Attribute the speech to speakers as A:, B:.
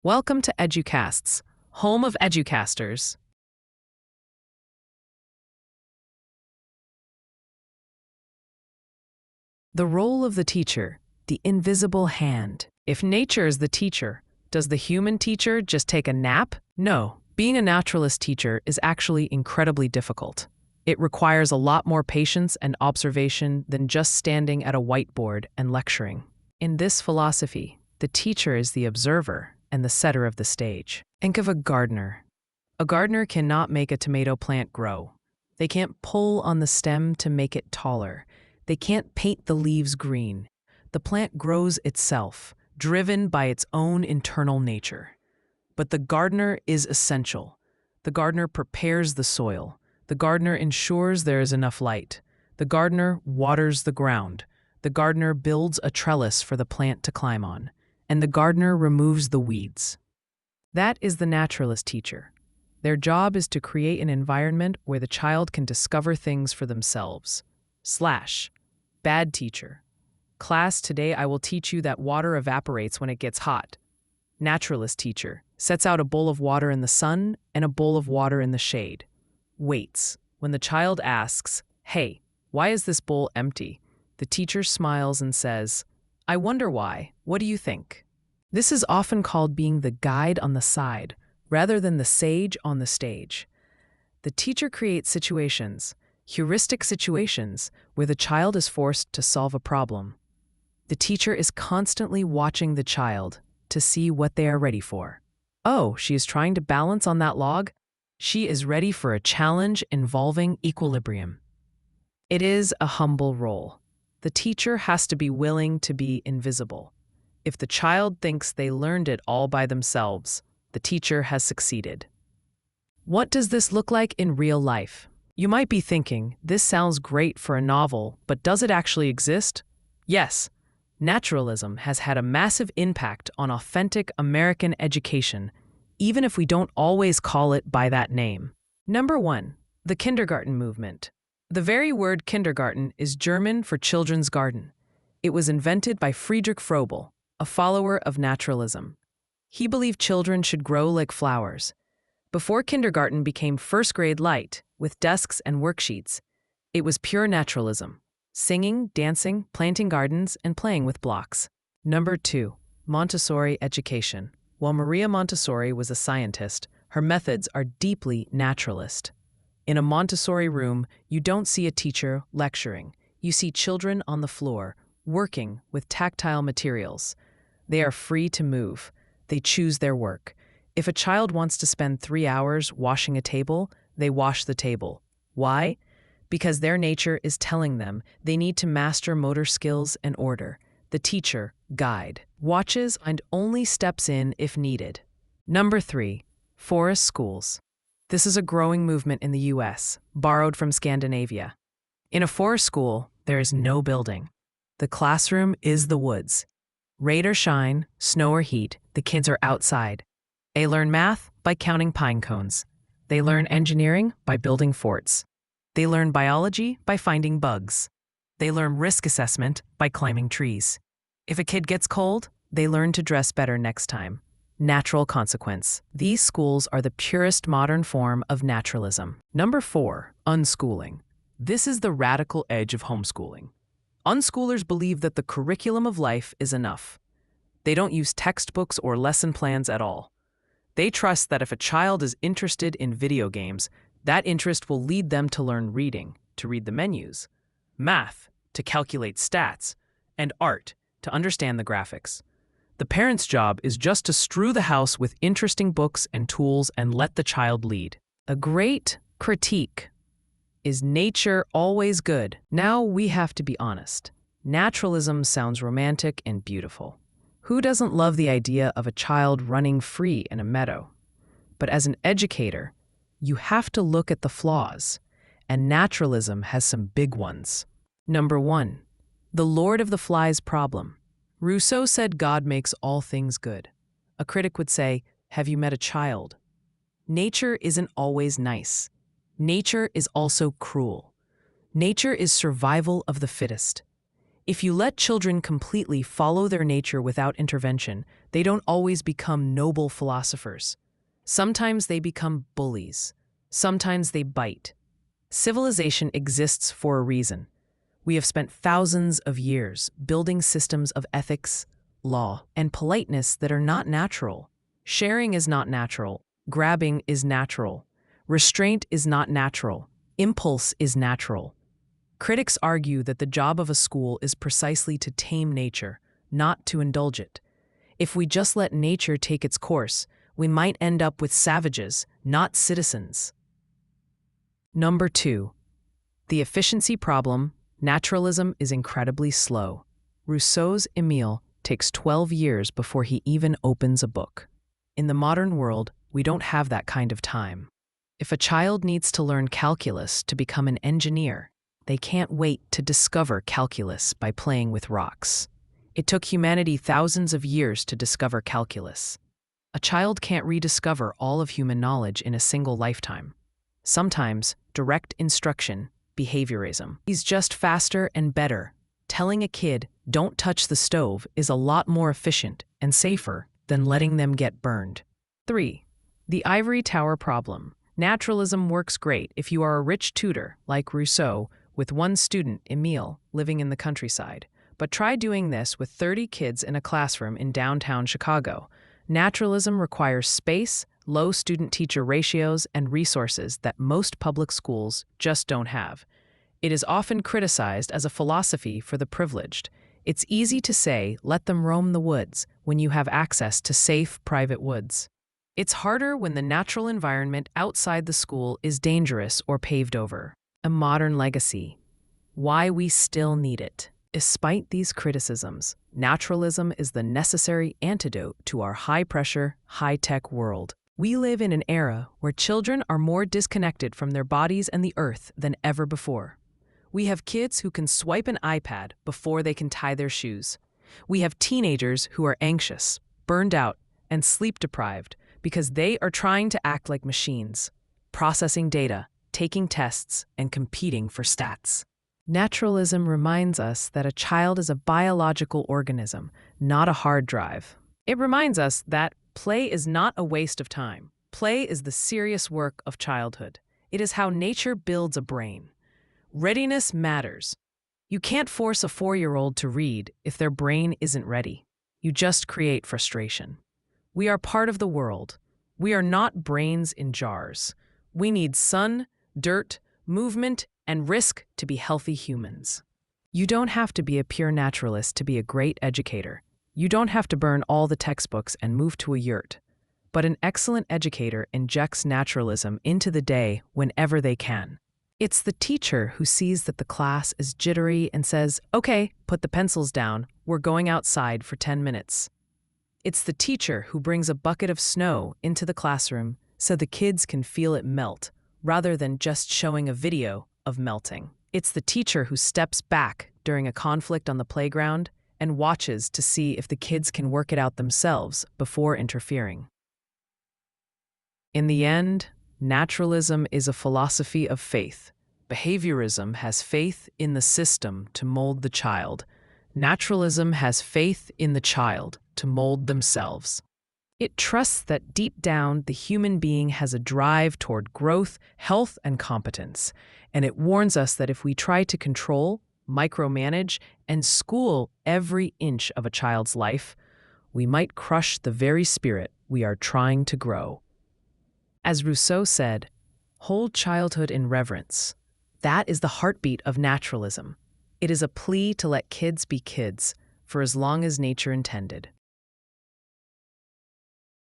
A: Welcome to EduCasts, home of EduCasters. The role of the teacher, the invisible hand. If nature is the teacher, does the human teacher just take a nap? No. Being a naturalist teacher is actually incredibly difficult. It requires a lot more patience and observation than just standing at a whiteboard and lecturing. In this philosophy, the teacher is the observer and the setter of the stage. Think of a gardener. A gardener cannot make a tomato plant grow. They can't pull on the stem to make it taller. They can't paint the leaves green. The plant grows itself, driven by its own internal nature. But the gardener is essential. The gardener prepares the soil. The gardener ensures there is enough light. The gardener waters the ground. The gardener builds a trellis for the plant to climb on. And the gardener removes the weeds. That is the naturalist teacher. Their job is to create an environment where the child can discover things for themselves. Bad teacher. Class, today I will teach you that water evaporates when it gets hot. Naturalist teacher sets out a bowl of water in the sun and a bowl of water in the shade. Waits. When the child asks, "Hey, why is this bowl empty?" the teacher smiles and says, "I wonder why. What do you think?" This is often called being the guide on the side, rather than the sage on the stage. The teacher creates situations, heuristic situations, where the child is forced to solve a problem. The teacher is constantly watching the child to see what they are ready for. Oh, she is trying to balance on that log? She is ready for a challenge involving equilibrium. It is a humble role. The teacher has to be willing to be invisible. If the child thinks they learned it all by themselves, the teacher has succeeded. What does this look like in real life? You might be thinking, this sounds great for a novel, but does it actually exist? Yes. Naturalism has had a massive impact on authentic American education, even if we don't always call it by that name. Number 1, the kindergarten movement. The very word kindergarten is German for children's garden. It was invented by Friedrich Froebel, a follower of naturalism. He believed children should grow like flowers. Before kindergarten became first-grade light, with desks and worksheets, it was pure naturalism: singing, dancing, planting gardens, and playing with blocks. Number 2, Montessori education. While Maria Montessori was a scientist, her methods are deeply naturalist. In a Montessori room, you don't see a teacher lecturing. You see children on the floor, working with tactile materials. They are free to move. They choose their work. If a child wants to spend 3 hours washing a table, they wash the table. Why? Because their nature is telling them they need to master motor skills and order. The teacher, guide, watches and only steps in if needed. Number 3, forest schools. This is a growing movement in the US, borrowed from Scandinavia. In a forest school, there is no building. The classroom is the woods. Rain or shine, snow or heat, the kids are outside. They learn math by counting pine cones. They learn engineering by building forts. They learn biology by finding bugs. They learn risk assessment by climbing trees. If a kid gets cold, they learn to dress better next time. Natural consequence. These schools are the purest modern form of naturalism. Number 4, unschooling. This is the radical edge of homeschooling. Unschoolers believe that the curriculum of life is enough. They don't use textbooks or lesson plans at all. They trust that if a child is interested in video games, that interest will lead them to learn reading, to read the menus, math, to calculate stats, and art, to understand the graphics. The parent's job is just to strew the house with interesting books and tools and let the child lead. A great critique. Is nature always good? Now we have to be honest. Naturalism sounds romantic and beautiful. Who doesn't love the idea of a child running free in a meadow? But as an educator, you have to look at the flaws, and naturalism has some big ones. Number 1, the Lord of the Flies problem. Rousseau said God makes all things good. A critic would say, have you met a child? Nature isn't always nice. Nature is also cruel. Nature is survival of the fittest. If you let children completely follow their nature without intervention, they don't always become noble philosophers. Sometimes they become bullies. Sometimes they bite. Civilization exists for a reason. We have spent thousands of years building systems of ethics, law, and politeness that are not natural. Sharing is not natural. Grabbing is natural. Restraint is not natural. Impulse is natural. Critics argue that the job of a school is precisely to tame nature, not to indulge it. If we just let nature take its course, we might end up with savages, not citizens. Number 2. The efficiency problem. Naturalism is incredibly slow. Rousseau's Emile takes 12 years before he even opens a book. In the modern world, we don't have that kind of time. If a child needs to learn calculus to become an engineer, they can't wait to discover calculus by playing with rocks. It took humanity thousands of years to discover calculus. A child can't rediscover all of human knowledge in a single lifetime. Sometimes, direct instruction, behaviorism, is just faster and better. Telling a kid, "Don't touch the stove," is a lot more efficient and safer than letting them get burned. 3. The ivory tower problem. Naturalism works great if you are a rich tutor, like Rousseau, with one student, Emile, living in the countryside. But try doing this with 30 kids in a classroom in downtown Chicago. Naturalism requires space, low student-teacher ratios, and resources that most public schools just don't have. It is often criticized as a philosophy for the privileged. It's easy to say, let them roam the woods, when you have access to safe, private woods. It's harder when the natural environment outside the school is dangerous or paved over. A modern legacy. Why we still need it. Despite these criticisms, naturalism is the necessary antidote to our high-pressure, high-tech world. We live in an era where children are more disconnected from their bodies and the earth than ever before. We have kids who can swipe an iPad before they can tie their shoes. We have teenagers who are anxious, burned out, and sleep-deprived because they are trying to act like machines, processing data, taking tests, and competing for stats. Naturalism reminds us that a child is a biological organism, not a hard drive. It reminds us that play is not a waste of time. Play is the serious work of childhood. It is how nature builds a brain. Readiness matters. You can't force a 4-year-old to read if their brain isn't ready. You just create frustration. We are part of the world. We are not brains in jars. We need sun, dirt, movement, and risk to be healthy humans. You don't have to be a pure naturalist to be a great educator. You don't have to burn all the textbooks and move to a yurt. But an excellent educator injects naturalism into the day whenever they can. It's the teacher who sees that the class is jittery and says, "Okay, put the pencils down. We're going outside for 10 minutes." It's the teacher who brings a bucket of snow into the classroom so the kids can feel it melt, rather than just showing a video of melting. It's the teacher who steps back during a conflict on the playground and watches to see if the kids can work it out themselves before interfering. In the end, naturalism is a philosophy of faith. Behaviorism has faith in the system to mold the child. Naturalism has faith in the child to mold themselves. It trusts that deep down the human being has a drive toward growth, health, and competence, and it warns us that if we try to control, micromanage, and school every inch of a child's life, we might crush the very spirit we are trying to grow. As Rousseau said, "Hold childhood in reverence." That is the heartbeat of naturalism. It is a plea to let kids be kids for as long as nature intended.